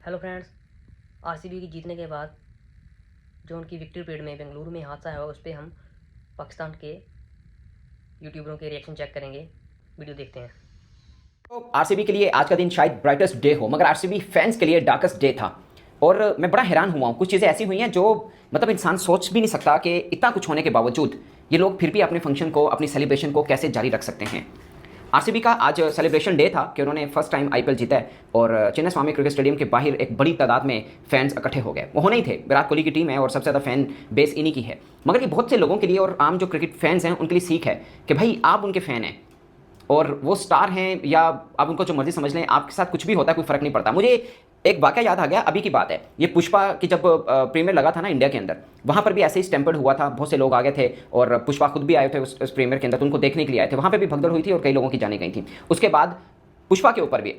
Hello friends. RCB की जीतने के बाद जो उनकी विक्ट्री परेड में बेंगलुरु में हादसा है उस पर हम पाकिस्तान के यूट्यूबरों के रिएक्शन चेक करेंगे। वीडियो देखते हैं। तो आरसीबी के लिए आज का दिन शायद ब्राइटेस्ट डे हो, मगर आरसीबी फैंस के लिए डार्केस्ट डे था। और मैं बड़ा हैरान हुआ हूँ, कुछ चीज़ें ऐसी हुई हैं जो मतलब इंसान सोच भी नहीं सकता कि इतना कुछ होने के बावजूद ये लोग फिर भी अपने फंक्शन को, अपनी सेलिब्रेशन को कैसे जारी रख सकते हैं। आरसीबी का आज सेलिब्रेशन डे था कि उन्होंने फर्स्ट टाइम आईपीएल जीता है और चेन्नई स्वामी क्रिकेट स्टेडियम के बाहर एक बड़ी तादाद में फैंस इकट्ठे हो गए। वो होने ही थे, विराट कोहली की टीम है और सबसे ज़्यादा फैन बेस इन्हीं की है। मगर ये बहुत से लोगों के लिए और आम जो क्रिकेट फैंस हैं उनके लिए सीख है कि भाई आप उनके फ़ैन हैं और वो स्टार हैं या आप उनको जो मर्जी समझ लें, आपके साथ कुछ भी होता है कोई फ़र्क नहीं पड़ता। मुझे एक वाक़या याद आ गया, अभी की बात है। ये पुष्पा की जब प्रीमियर लगा था ना इंडिया के अंदर, वहाँ पर भी ऐसे ही स्टैम्पर्ड हुआ था। बहुत से लोग आ गए थे और पुष्पा खुद भी आए थे उस प्रीमियर के अंदर, तो उनको देखने के लिए आए थे। वहाँ पर भी भगदड़ हुई थी और कई लोगों की जाने गई थी। उसके बाद पुष्पा के ऊपर भी,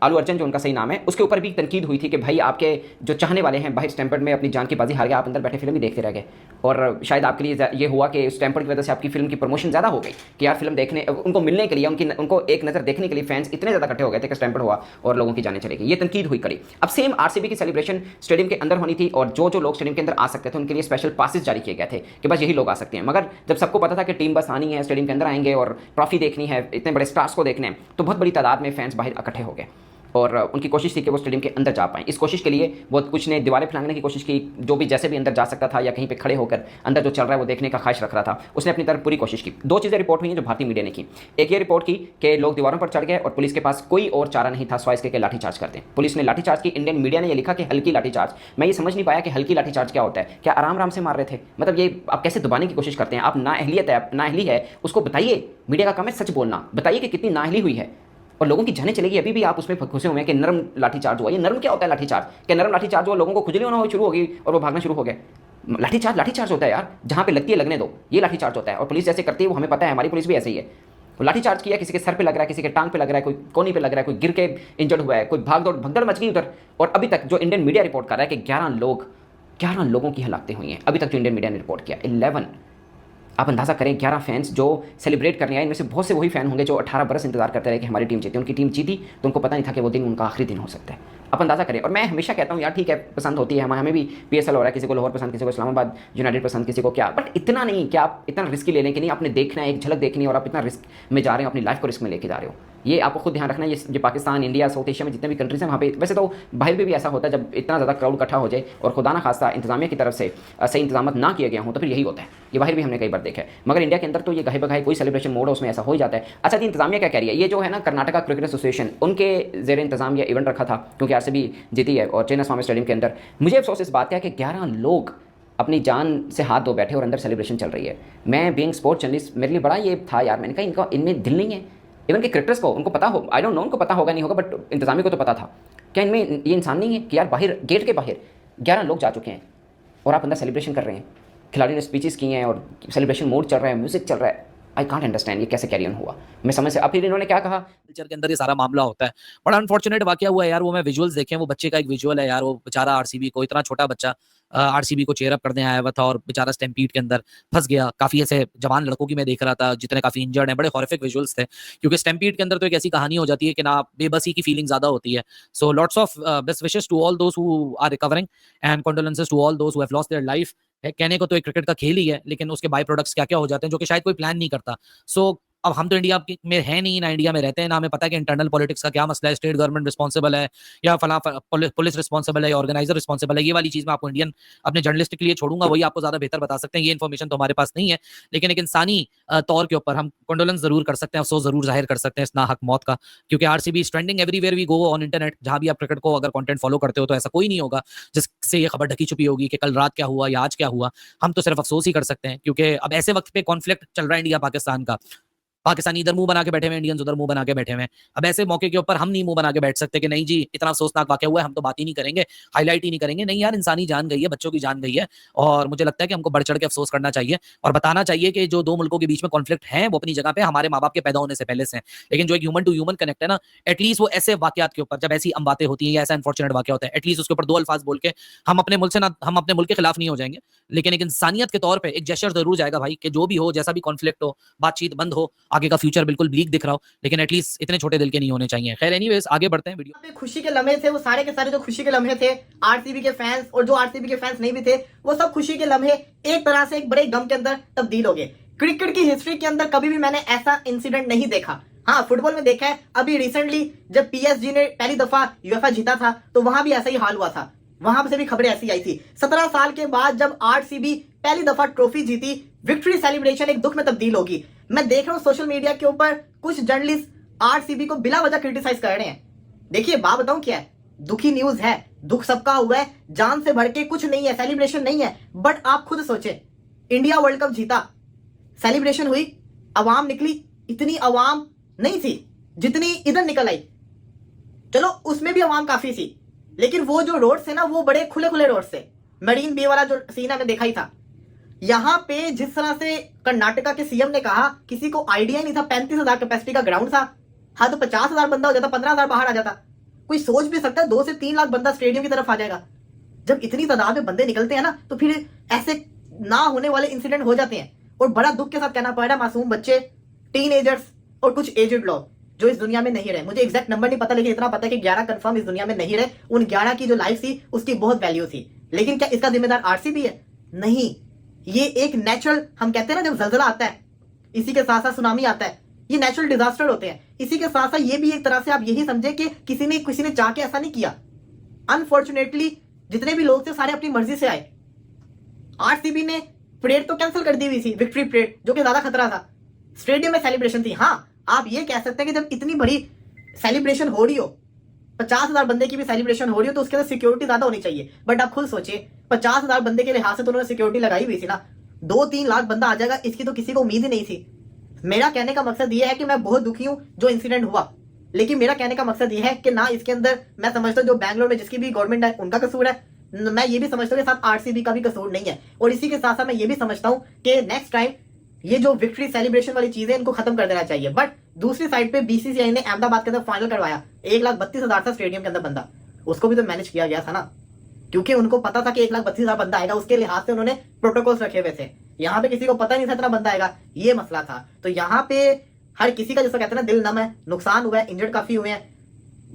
आलू अर्जुन जो उनका सही नाम है, उसके ऊपर भी तनकीद हुई थी कि भाई आपके जो चाहने वाले हैं बाहर स्टैम्पर्ड में अपनी जान की बाजी हार गए, आप अंदर बैठे फिल्म ही देखते रह गए। और शायद आपके लिए ये हुआ कि स्टैम्पर्ड की वजह से आपकी फिल्म की प्रमोशन ज़्यादा हो गई कि यार फिल्म देखने, उनको मिलने के लिए, उनको एक नज़र देखने के लिए फैंस इतने ज़्यादा इकट्ठे हो गए थे कि स्टैम्पर्ड हुआ और लोगों की जाने चली गई। ये तनकीद हुई कड़ी। अब सेम आरसीबी की सेलिब्रेशन स्टेडियम के अंदर होनी थी और जो जो लोग स्टेडियम के अंदर आ सकते थे उनके लिए स्पेशल पासेस जारी किए गए थे कि बस यही लोग आ सकते हैं। मगर जब सबको पता था कि टीम बस आनी है, स्टेडियम के अंदर आएंगे और ट्रॉफी देखनी है, इतने बड़े स्टार्स को देखने हैं, तो बहुत बड़ी तादाद में फैंस बाहर इकट्ठे हो गए और उनकी कोशिश थी कि वो स्टेडियम के अंदर जा पाएँ। इस कोशिश के लिए बहुत कुछ ने दीवारें फैलाने की कोशिश की, जो भी जैसे भी अंदर जा सकता था या कहीं पे खड़े होकर अंदर जो चल रहा है वो देखने का ख्वाहिश रख रहा था, उसने अपनी तरफ पूरी कोशिश की। दो चीज़ें रिपोर्ट हुई हैं जो भारतीय मीडिया ने की। एक ये रिपोर्ट की कि लोग दीवारों पर चढ़ गए और पुलिस के पास कोई और चारा नहीं था सिवाय इसके कि लाठीचार्ज करते। पुलिस ने लाठीचार्ज की। इंडियन मीडिया ने ये लिखा कि हल्की लाठीचार्ज। मैं ये समझ नहीं पाया कि हल्की लाठीचार्ज क्या होता है। क्या आराम आराम से मार रहे थे? मतलब ये आप कैसे दबाने की कोशिश करते हैं? आप नाअहलियत है, नाअहली है, उसको बताइए। मीडिया का काम है सच बोलना, बताइए कि कितनी नाअहली हुई है और लोगों की जाने चलेगी। अभी भी आप उसमें घुसे हुए हैं कि नरम लाठीचार्ज हुआ। ये नरम क्या होता है लाठीचार्ज? क्या नरम लाठीचार्ज हुआ, लोगों को खुजली होना शुरू होगी और वो भागना शुरू हो गए? लाठीचार्ज लाठीचार्ज होता है यार, जहाँ पे लगती है लगने दो, ये लाठीचार्ज होता है। और पुलिस जैसे करती है वो हमें पता है, हमारी पुलिस भी ऐसे ही है। तो लाठीचार्ज किया, किसी के सर पे लग रहा है, किसी के टांग पे लग रहा है, कोई कोनी पे लग रहा है, कोई गिर के इंजर्ड हुआ है, कोई भाग दौड़ भगदड़ मच गई उधर। और अभी तक जो इंडियन मीडिया रिपोर्ट कर रहा है कि 11 लोगों की हलाकतें हुई हैं, अभी तक जो इंडियन मीडिया ने रिपोर्ट किया 11। आप अंदाज़ा करें, 11 फैंस जो सेलिब्रेट करने आए, इनमें से बहुत से वही फैन होंगे जो 18 बरस इंतजार करते रहे कि हमारी टीम जीती। उनकी टीम जीती तो उनको पता नहीं था कि वो दिन उनका आखिरी दिन हो सकता है। आप अंदाज़ा करें। और मैं हमेशा कहता हूँ यार ठीक है, पसंद होती है, हमें भी पीएसएल हो रहा है, किसी को लाहौर पसंद, किसी को इस्लामाबाद यूनाइटेड पसंद, किसी को क्या, बट इतना नहीं कि आप इतना रिस्क ले लें कि नहीं, आपने देखना है, एक झलक देखनी है और आप इतना रिस्क में जा रहे हो, अपनी लाइफ को रिस्क में लेके जा रहे हो। ये आपको खुद ध्यान रखना है। ये पाकिस्तान, इंडिया, साउथ एशिया में जितने भी कंट्रीज हैं वहाँ पे, वैसे तो बाहर भी ऐसा होता है जब इतना ज़्यादा क्राउड इकट्ठा हो जाए और खुदा ना खास्ता इंतजामिया की तरफ से सही इंतजाम ना किए गए हों तो फिर यही होता है। ये बाहर भी हमने कई बार देखा है। मगर इंडिया के अंदर तो ये गाहे बगाहे कोई सेलिब्रेशन मोड है उसमें ऐसा हो ही जाता है। अच्छा जी, इंतजामिया क्या कह रही है? ये जो है ना, कर्नाटका क्रिकेट एसोसिएशन, उनके जेर इंतजाम ये इवेंट रखा था क्योंकि आरसीबी जीती है और चेन्नई स्वामी स्टेडियम के अंदर। मुझे अफसोस इस बात का है कि 11 लोग अपनी जान से हाथ धो बैठे और अंदर सेलिब्रेशन चल रही है। मैं बीइंग स्पोर्ट्स जर्नलिस्ट, मेरे लिए बड़ा ये था यार, मैंने कहा इनका इनमें दिल नहीं है। इवन के क्रिकेटर्स को उनको पता हो, आई डोंट नो उनको पता होगा नहीं होगा, बट इंतजामिया को तो पता था। क्या इनमें ये इंसान नहीं है कि यार बाहर गेट के बाहर 11 लोग जा चुके हैं और आप अंदर सेलिब्रेशन कर रहे हैं? खिलाड़ी ने स्पीचेस की हैं और सेलिब्रेशन मोड चल रहा है, म्यूजिक चल रहा है। आई कांट अंडरस्टैंड ये कैसे कैरी ऑन हुआ। मैं समझ से, अब फिर इन्होंने क्या कहा, कल्चर के अंदर ये सारा मामला होता है। बड़ा अनफॉर्चुनेट वाकया हुआ है यार। वो मैं विजुअल्स देखे, वो बच्चे का एक विजुअल है यार, वो बेचारा आरसीबी को, इतना छोटा बच्चा आरसीबी को चेयर अप करने आया हुआ था और बेचारा स्टैम्पीड के अंदर फंस गया। काफी ऐसे जवान लड़कों की मैं देख रहा था जितने काफी इंजर्ड हैं, बड़े हॉरिफिक विजुअल्स थे। क्योंकि स्टैम्पीड के अंदर तो एक ऐसी कहानी हो जाती है कि ना, बेबसी की फीलिंग ज्यादा होती है। So lots of best wishes to all those who are recovering and condolences to all those who have lost their life. कहने को तो एक क्रिकेट का खेल ही है, लेकिन उसके बाय प्रोडक्ट्स क्या क्या हो जाते हैं जो कि शायद कोई प्लान नहीं करता। सो अब हम तो इंडिया में है नहीं, ना इंडिया में रहते हैं, ना हमें पता है कि इंटरनल पॉलिटिक्स का क्या मसला है, स्टेट गवर्नमेंट रिस्पॉन्सिबल है या फला पुलिस रिस्पॉन्सिबल है या ऑर्गेनाइजर रिस्पॉन्सिबल है। ये वाली चीज मैं आपको इंडियन अपने जर्नलिस्ट के लिए छोड़ूंगा, वही आपको ज्यादा बेहतर बता सकते हैं। ये इन्फॉर्मेशन तो हमारे पास नहीं है। लेकिन एक इंसानी तौर के ऊपर हम कंडोलेंस जरूर कर सकते हैं, अफसोस जरूर जाहिर कर सकते हैं इस नाहक मौत का। क्योंकि RCB is trending everywhere we go on internet. जहां भी आप क्रिकेट को अगर कंटेंट फॉलो करते हो तो ऐसा कोई नहीं होगा जिससे ये खबर ढकी छुपी होगी कि कल रात क्या हुआ या आज क्या हुआ। हम तो सिर्फ अफसोस ही कर सकते हैं, क्योंकि अब ऐसे वक्त पे कॉन्फ्लिक्ट चल रहा है इंडिया पाकिस्तान का। पाकिस्तानी इधर मुंह बना के बैठे हुए, इंडियंस उधर मुंह बना के बैठे हुए। अब ऐसे मौके के ऊपर हम नहीं मुंह बना के बैठ सकते कि नहीं जी इतना अफसोसनाक वाकया हुआ है, हम तो बात ही नहीं करेंगे, हाईलाइट ही नहीं करेंगे। नहीं यार, इंसानी जान गई है, बच्चों की जान गई है और मुझे लगता है कि हमको बढ़ चढ़ के अफसोस करना चाहिए और बताना चाहिए कि जो दो मुल्कों के बीच में कॉन्फ्लिक्ट है वो अपनी जगह पे हमारे माँ बाप के पैदा होने से पहले से है। लेकिन जो एक ह्यूमन टू ह्यूमन कनेक्ट है ना, एटलीस्ट वो ऐसे वाकयात के ऊपर, जब ऐसी बातें होती हैं या ऐसा अनफॉर्चुनेट वाकया होता है, एटलीस्ट उसके ऊपर दो अल्फाज बोल के हम अपने मुल्क से ना, हम अपने मुल्क के खिलाफ नहीं हो जाएंगे, लेकिन एक इंसानियत के तौर पर एक जेस्चर जरूर जाएगा भाई कि जो भी हो, जैसा भी कॉन्फ्लिक्ट हो, बातचीत बंद हो, आगे का फ्यूचर बिल्कुल ब्लीक दिख रहा हो, लेकिन एटलीस्ट इतने छोटे दिल के नहीं होने चाहिए। खैर एनीवेज आगे बढ़ते हैं वीडियो। यहाँ पे खुशी के लम्हे थे, वो सारे के सारे जो खुशी के लम्हे थे आरसीबी के फैंस और जो आरसीबी के फैंस नहीं भी थे, वो सब खुशी के लम्हे एक तरह से एक बड़े गम के अंदर तब्दील हो गए। क्रिकेट की हिस्ट्री के अंदर कभी भी मैंने ऐसा इंसिडेंट नहीं देखा। हाँ, फुटबॉल में देखा है, अभी रिसेंटली जब पीएसजी ने पहली दफा यूएफए जीता था तो वहां भी ऐसा ही हाल हुआ था, वहां से भी खबरें ऐसी आई थी। 17 साल के बाद जब आरसीबी पहली दफा ट्रॉफी जीती, विक्ट्री सेलिब्रेशन एक दुख में तब्दील होगी। मैं देख रहा हूं सोशल मीडिया के ऊपर कुछ जर्नलिस्ट आरसीबी को बिला वजह क्रिटिसाइज कर रहे हैं। देखिए बात बताऊं क्या है, दुखी न्यूज है, दुख सबका हुआ है, जान से बढ़ के कुछ नहीं है, सेलिब्रेशन नहीं है। बट आप खुद सोचे, इंडिया वर्ल्ड कप जीता, सेलिब्रेशन हुई, अवाम निकली, इतनी अवाम नहीं थी जितनी इधर निकल आई। चलो उसमें भी अवाम काफी थी, लेकिन वो जो रोड थे ना, वो बड़े खुले खुले रोड थे। मरीन बे वाला जो सीन हमने देखा ही था। यहां पे जिस तरह से कर्नाटका के सीएम ने कहा, किसी को आइडिया नहीं था, 35,000 कैपेसिटी का ग्राउंड था। हाँ तो 50,000 बंदा हो जाता, 15,000 बाहर आ जाता। कोई सोच भी सकता है 2 से 3 लाख बंदा स्टेडियम की तरफ आ जाएगा। जब इतनी तादाद में बंदे निकलते हैं ना, तो फिर ऐसे ना होने वाले इंसिडेंट हो जाते हैं। और बड़ा दुख के साथ कहना पड़ रहा है, मासूम बच्चे, टीनेजर्स और कुछ एजेड लोग जो इस दुनिया में नहीं रहे। मुझे एग्जैक्ट नंबर नहीं पता, लेकिन इतना पता है कि 11 कंफर्म इस दुनिया में नहीं रहे। उन 11 की जो लाइफ थी उसकी बहुत वैल्यू थी। लेकिन क्या इसका जिम्मेदार आरसीबी है? नहीं, ये एक नेचुरल, हम कहते हैं ना जब जलजला आता है, इसी के साथ साथ सुनामी आता है, ये नेचुरल डिजास्टर होते हैं। इसी के साथ साथ ये भी एक तरह से आप यही समझे कि किसी ने चाह के ऐसा नहीं किया। अनफॉर्चुनेटली जितने भी लोग थे सारे अपनी मर्जी से आए। आरसीबी ने परेड तो कैंसिल कर दी हुई थी, विक्ट्री परेड, जो कि ज्यादा खतरा था। स्टेडियम में सेलिब्रेशन थी। हाँ, आप ये कह सकते हैं कि जब इतनी बड़ी सेलिब्रेशन हो रही हो, 50,000 बंदे की भी सेलिब्रेशन हो रही हो, तो उसके अंदर सिक्योरिटी ज्यादा होनी चाहिए। बट आप खुद सोचिए, 50,000 बंदे के लिहाज से तो उन्होंने सिक्योरिटी लगाई हुई थी ना। 2-3 लाख बंदा आ जाएगा, इसकी तो किसी को उम्मीद ही नहीं थी। मेरा कहने का मकसद ये है कि मैं बहुत दुखी हूं जो इंसिडेंट हुआ, लेकिन मेरा कहने का मकसद ये है कि ना इसके अंदर मैं समझता हूं जो बैंगलोर में जिसकी भी गवर्नमेंट है उनका कसूर है। मैं ये भी समझता हूं कि साथ आरसीबी का भी कसूर नहीं है। और इसी के साथ साथ मैं ये भी समझता हूं कि नेक्स्ट टाइम ये जो विक्ट्री सेलिब्रेशन वाली चीजें इनको खत्म कर देना चाहिए। बट दूसरी साइड पे बीसीसीआई ने अहमदाबाद के अंदर फाइनल करवाया, 1,32,000 था स्टेडियम के अंदर बंदा, उसको भी तो मैनेज किया गया था ना, क्योंकि उनको पता था कि 1,32,000 बंदा आएगा, उसके लिहाज से उन्होंने प्रोटोकॉल्स रखे हुए थे। यहाँ पे किसी को पता नहीं था इतना बंदा आएगा, ये मसला था। तो यहाँ पे हर किसी का जैसा कहते हैं ना दिल नम है, नुकसान हुआ है, इंजर्ड काफी हुए हैं।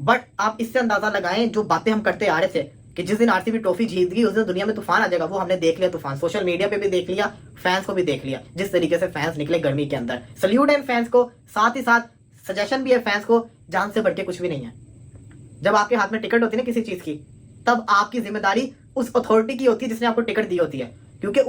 बट आप इससे अंदाजा लगाएं जो बातें हम करते आ रहे थे कि जिस दिन आरसीबी ट्रॉफी जीत गई उस दिन दुनिया में तूफान आ जाएगा, वो हमने देख लिया तूफान। सोशल मीडिया पे भी देख लिया, फैंस को भी देख लिया, जिस तरीके से फैंस निकले गर्मी के अंदर। सल्यूट है फैंस को, साथ ही साथ सजेशन भी है फैंस को, जान से बढ़ के कुछ भी नहीं है। जब आपके हाथ में टिकट होती है ना किसी चीज की, तब आपकी जिम्मेदारी उस अथॉरिटी की होती है जिसने आपको टिकट दी होती है, क्योंकि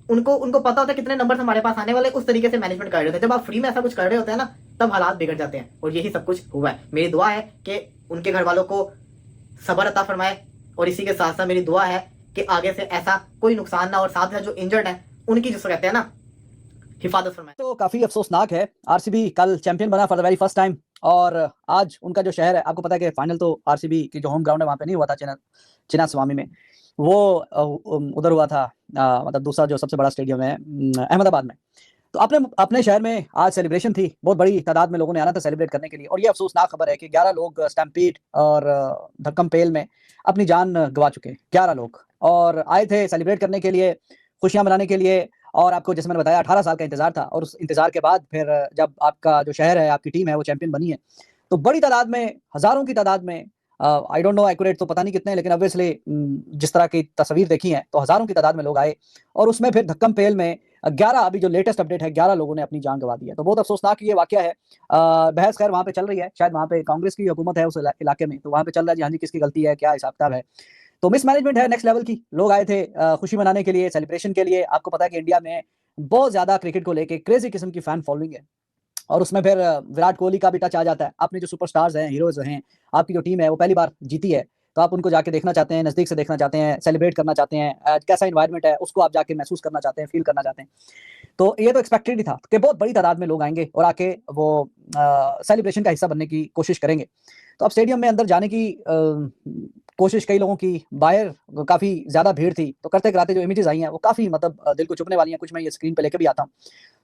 उनको पता होता है कितने नंबर हमारे पास आने वाले, उस तरीके से मैनेजमेंट कर रहे होते हैं। जब आप फ्री में ऐसा कुछ कर रहे होते हैं ना, तब हालात बिगड़ जाते हैं। और यही सब कुछ हुआ है। मेरी दुआ है कि उनके घर वालों को सब्र अता फरमाए, और इसी के साथ साथ मेरी दुआ है कि आगे से ऐसा कोई नुकसान ना, और साथ जो इंजर्ड है उनकी जिसको कहते हैं ना हिफाजत फरमाए। तो काफी अफसोसनाक है, आरसीबी कल चैंपियन बना for the very first time. और आज उनका जो शहर है, आपको पता है कि फाइनल तो आरसीबी की जो होम ग्राउंड है वहां पे नहीं हुआ था, चिन्नास्वामी में, वो उधर हुआ था, मतलब दूसरा जो सबसे बड़ा स्टेडियम है अहमदाबाद में। तो अपने शहर में आज सेलिब्रेशन थी, बहुत बड़ी तादाद में लोगों ने आना था सेलिब्रेट करने के लिए। और ये अफसोसनाक खबर है कि 11 लोग स्टैम्पीड और धक्कम पेल में अपनी जान गंवा चुके हैं। 11 लोग और आए थे सेलिब्रेट करने के लिए, खुशियां मनाने के लिए। और आपको जैसे मैंने बताया 18 साल का इंतजार था, और उस इंतजार के बाद फिर जब आपका जो शहर है, आपकी टीम है, वो चैंपियन बनी है, तो बड़ी तादाद में, हजारों की तादाद में, आई डोंट नो एक्यूरेट तो पता नहीं कितने, लेकिन ऑब्वियसली जिस तरह की तस्वीर देखी है तो हजारों की तादाद में लोग आए। और उसमें फिर धक्कम पेल में 11, अभी जो लेटेस्ट अपडेट है, 11 लोगों ने अपनी जान गंवा दी है। तो बहुत अफसोसनाक ये वाकया है। बहस खैर वहां पे चल रही है, शायद वहां पे कांग्रेस की हुकूमत है उस इलाके में, तो वहां पे चल रहा है जी हाँ जी किसकी गलती है, क्या हिसाब किताब है। तो मिसमैनेजमेंट है नेक्स्ट लेवल की। लोग आए थे खुशी मनाने के लिए, सेलिब्रेशन के लिए। आपको पता है कि इंडिया में बहुत ज्यादा क्रिकेट को लेके क्रेजी किस्म की फैन फॉलोइंग है, और उसमें फिर विराट कोहली का भी टच आ जाता है। अपने जो सुपरस्टार्स हैं, हीरोज हैं, आपकी जो टीम है वो पहली बार जीती है, तो आप उनको जाके देखना चाहते हैं, नजदीक से देखना चाहते हैं, सेलिब्रेट करना चाहते हैं, कैसा इन्वायरमेंट है उसको आप जाके महसूस करना चाहते हैं, फील करना चाहते हैं। तो ये तो एक्सपेक्टेड ही था कि बहुत बड़ी तादाद में लोग आएंगे और आके वो सेलिब्रेशन का हिस्सा बनने की कोशिश करेंगे। तो अब स्टेडियम में अंदर जाने की कोशिश कई लोगों की, बाहर काफी ज्यादा भीड़ थी, तो करते कराते जो इमेजेस आई हैं वो काफी मतलब दिल को चुभने वाली हैं। कुछ मैं ये स्क्रीन पे लेके भी आता हूँ।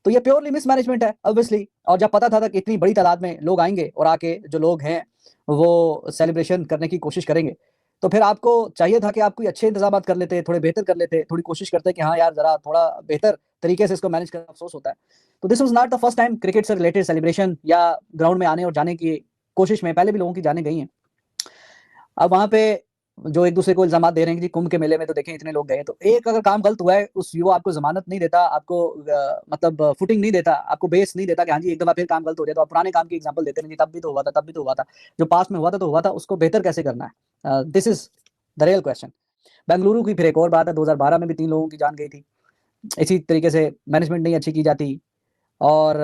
तो ये प्योरली मिसमैनेजमेंट है ऑब्वियसली। और जब पता था कि इतनी बड़ी तादाद में लोग आएंगे और आके जो लोग हैं वो सेलिब्रेशन करने की कोशिश करेंगे, तो फिर आपको चाहिए था कि आप कोई अच्छे इंतजामात कर लेते, थोड़े बेहतर कर लेते, थोड़ी कोशिश करते कि हाँ यार ज़रा थोड़ा बेहतर तरीके से इसको मैनेज करना अफ़सोस होता है। तो this was not the first time cricket से रिलेटेड सेलिब्रेशन या ग्राउंड में आने और जाने की कोशिश में पहले भी लोगों की जानें गई हैं। अब वहाँ पे जो एक-दूसरे को इल्ज़ामात दे रहे हैं कि जी कुंभ के मेले में तो देखें इतने लोग गए, तो एक अगर काम गलत हुआ है उस वो आपको ज़मानत नहीं देता, आपको मतलब फुटिंग नहीं देता, आपको बेस नहीं देता कि हाँ जी, एक दफ़ा फिर काम गलत हो गया तो आप पुराने काम की एग्ज़ाम्पल देते रहेंगे, तब भी तो हुआ था, तब भी तो हुआ था। जो पास्ट में हुआ था तो हुआ था, उसको बेहतर कैसे करना है? This is the real question. Bengaluru की फिर एक और बात है, 2012 में भी 3 लोगों की जान गई थी। इसी तरीके से मैनेजमेंट नहीं अच्छी की जाती और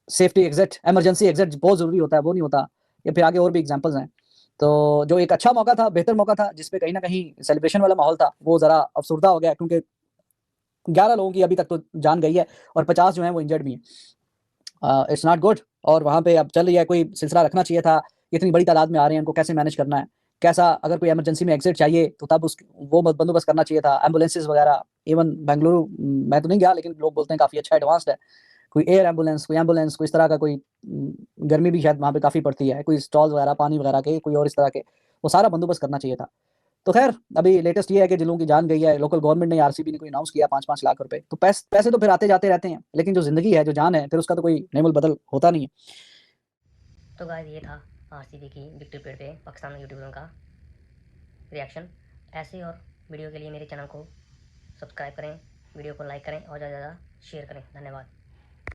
सेफ्टी एग्ज़िट, इमरजेंसी एग्ज़िट बहुत ज़रूरी होता है, वो नहीं होता। या फिर आगे और भी एग्ज़ाम्पल्स हैं। तो जो एक अच्छा मौका था, बेहतर मौका था, जिस पे कहीं न कहीं सेलिब्रेशन वाला माहौल था, वो ज़रा अफ़सरदा हो गया क्योंकि 11 लोगों की अभी तक तो जान गई है और 50 जो हैं वो इंजर्ड भी हैं। इट्स नॉट गुड और वहाँ पे अब चल रही है, कोई सिलसिला रखना चाहिए था, इतनी बड़ी तादाद में आ रहे हैं, उनको कैसे मैनेज करना है? कैसा अगर कोई इमरजेंसी में एग्ज़िट चाहिए, तो तब वो बंदोबस्त करना चाहिए था, एम्बुलेंसेज़ वगैरह। इवन बेंगलुरु मैं तो नहीं गया, लेकिन लोग बोलते हैं काफ़ी अच्छा एडवांस्ड है। कोई एम्बुलेंस, कोई इस तरह का कोई गर्मी भी शायद वहाँ पे काफ़ी पड़ती है, कोई स्टॉल्स वगैरह, पानी वगैरह के, कोई और इस तरह के, वो सारा बंदोबस्त करना चाहिए था। तो ख़ैर, अभी लेटेस्ट ये है कि जिन लोगों की जान गई है, लोकल गवर्नमेंट ने आरसीबी ने कोई अनाउंस किया 5-5 लाख रुपए, तो पैसे तो फिर आते-जाते रहते हैं, लेकिन जो ज़िंदगी है, जो जान है, फिर उसका तो कोई नेमोल-बदल होता नहीं है। तो गाइस ये था आरसीबी की विक्ट्री परेड पे पाकिस्तान यूट्यूबरों का रिएक्शन। ऐसे और वीडियो के लिए मेरे चैनल को सब्सक्राइब करें, वीडियो को लाइक करें और ज़्यादा से ज़्यादा शेयर करें। धन्यवाद।